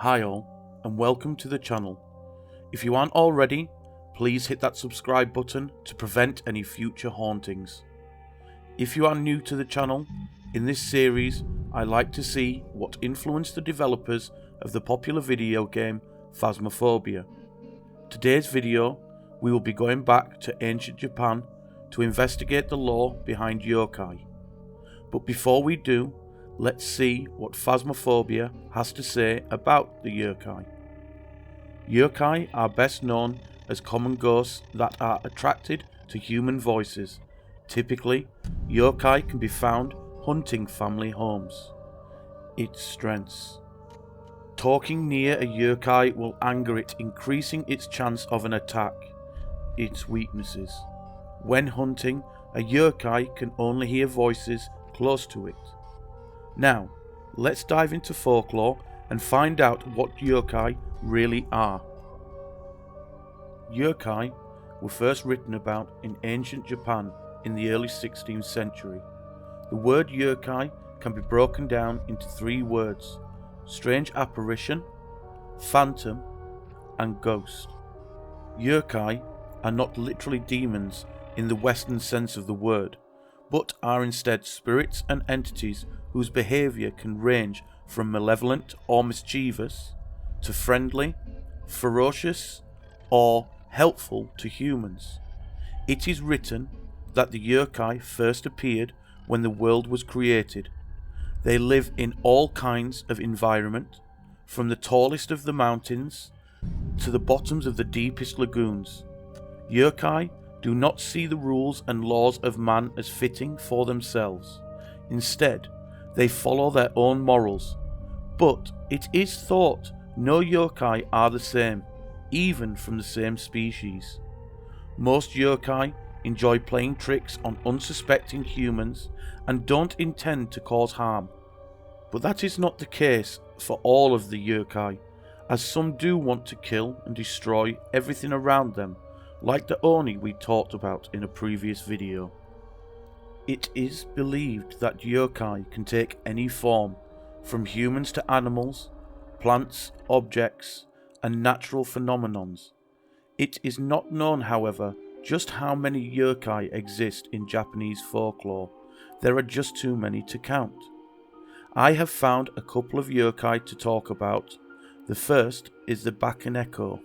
Hi all, and welcome to the channel. If you aren't already, please hit that subscribe button to prevent any future hauntings. If you are new to the channel, in this series I like to see what influenced the developers of the popular video game Phasmophobia. Today's video, we will be going back to ancient Japan to investigate the lore behind yokai. But before we do, let's see what Phasmophobia has to say about the yokai. Yokai are best known as common ghosts that are attracted to human voices. Typically, yokai can be found hunting family homes. Its strengths. Talking near a yokai will anger it, increasing its chance of an attack. Its weaknesses. When hunting, a yokai can only hear voices close to it. Now, let's dive into folklore and find out what yokai really are. Yokai were first written about in ancient Japan in the early 16th century. The word yokai can be broken down into three words: strange apparition, phantom, and ghost. Yokai are not literally demons in the Western sense of the word, but are instead spirits and entities whose behaviour can range from malevolent or mischievous to friendly, ferocious, or helpful to humans. It is written that the yokai first appeared when the world was created. They live in all kinds of environment, from the tallest of the mountains to the bottoms of the deepest lagoons. Yokai do not see the rules and laws of man as fitting for themselves. Instead, they follow their own morals. But it is thought no yokai are the same, even from the same species. Most yokai enjoy playing tricks on unsuspecting humans and don't intend to cause harm. But that is not the case for all of the yokai, as some do want to kill and destroy everything around them, like the Oni we talked about in a previous video. It is believed that yokai can take any form, from humans to animals, plants, objects, and natural phenomenons. It is not known, however, just how many yokai exist in Japanese folklore. There are just too many to count. I have found a couple of yokai to talk about. The first is the Bakaneko.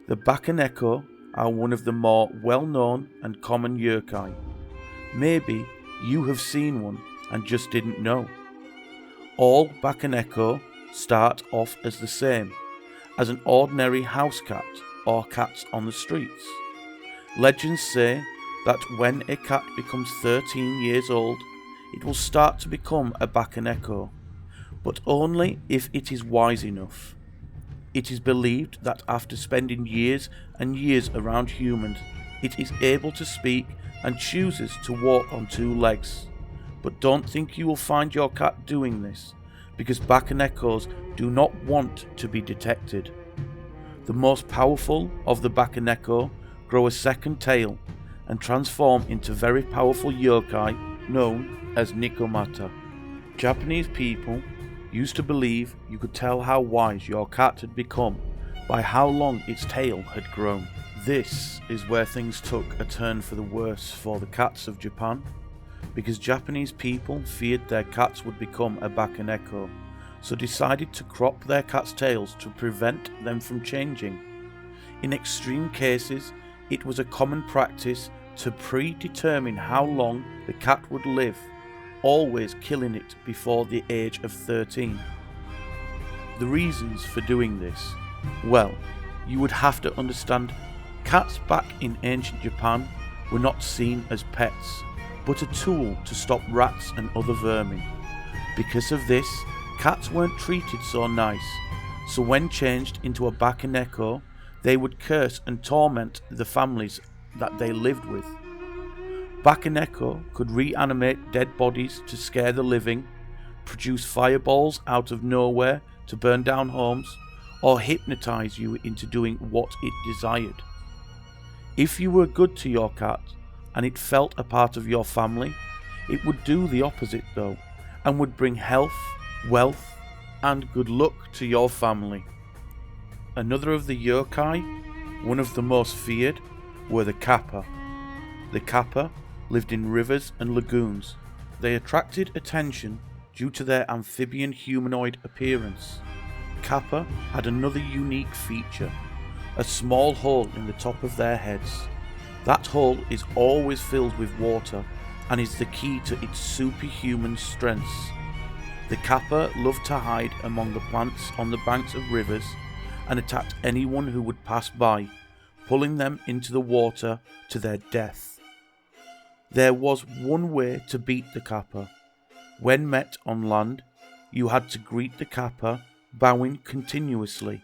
The Bakaneko are one of the more well-known and common yokai. Maybe you have seen one and just didn't know. All Bakaneko start off as the same, as an ordinary house cat or cats on the streets. Legends say that when a cat becomes 13 years old, it will start to become a Bakaneko, but only if it is wise enough. It is believed that after spending years and years around humans, it is able to speak and chooses to walk on two legs. But don't think you will find your cat doing this, because Bakanekos do not want to be detected. The most powerful of the Bakaneko grow a second tail and transform into very powerful yokai known as Nikomata. Japanese people used to believe you could tell how wise your cat had become by how long its tail had grown. This is where things took a turn for the worse for the cats of Japan, because Japanese people feared their cats would become a Bakaneko, so decided to crop their cats' tails to prevent them from changing. In extreme cases, it was a common practice to predetermine how long the cat would live, always killing it before the age of 13. The reasons for doing this? Well, you would have to understand cats back in ancient Japan were not seen as pets, but a tool to stop rats and other vermin. Because of this, cats weren't treated so nice, so when changed into a Bakaneko, they would curse and torment the families that they lived with. Bakaneko could reanimate dead bodies to scare the living, produce fireballs out of nowhere to burn down homes, or hypnotize you into doing what it desired. If you were good to your cat and it felt a part of your family, it would do the opposite though, and would bring health, wealth, and good luck to your family. Another of the yokai, one of the most feared, were the kappa. The kappa lived in rivers and lagoons. They attracted attention due to their amphibian humanoid appearance. Kappa had another unique feature, a small hole in the top of their heads. That hole is always filled with water and is the key to its superhuman strengths. The kappa loved to hide among the plants on the banks of rivers and attacked anyone who would pass by, pulling them into the water to their death. There was one way to beat the kappa. When met on land, you had to greet the kappa, bowing continuously.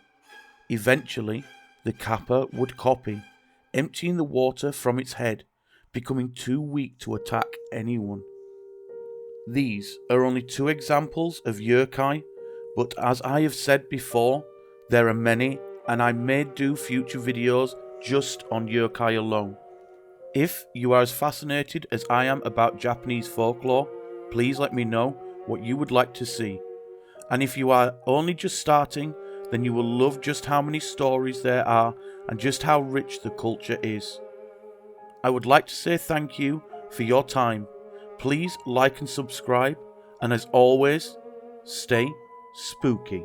Eventually, the kappa would copy, emptying the water from its head, becoming too weak to attack anyone. These are only two examples of yokai, but as I have said before, there are many, and I may do future videos just on yokai alone. If you are as fascinated as I am about Japanese folklore, please let me know what you would like to see. And if you are only just starting, then you will love just how many stories there are and just how rich the culture is. I would like to say thank you for your time. Please like and subscribe, and as always, stay spooky.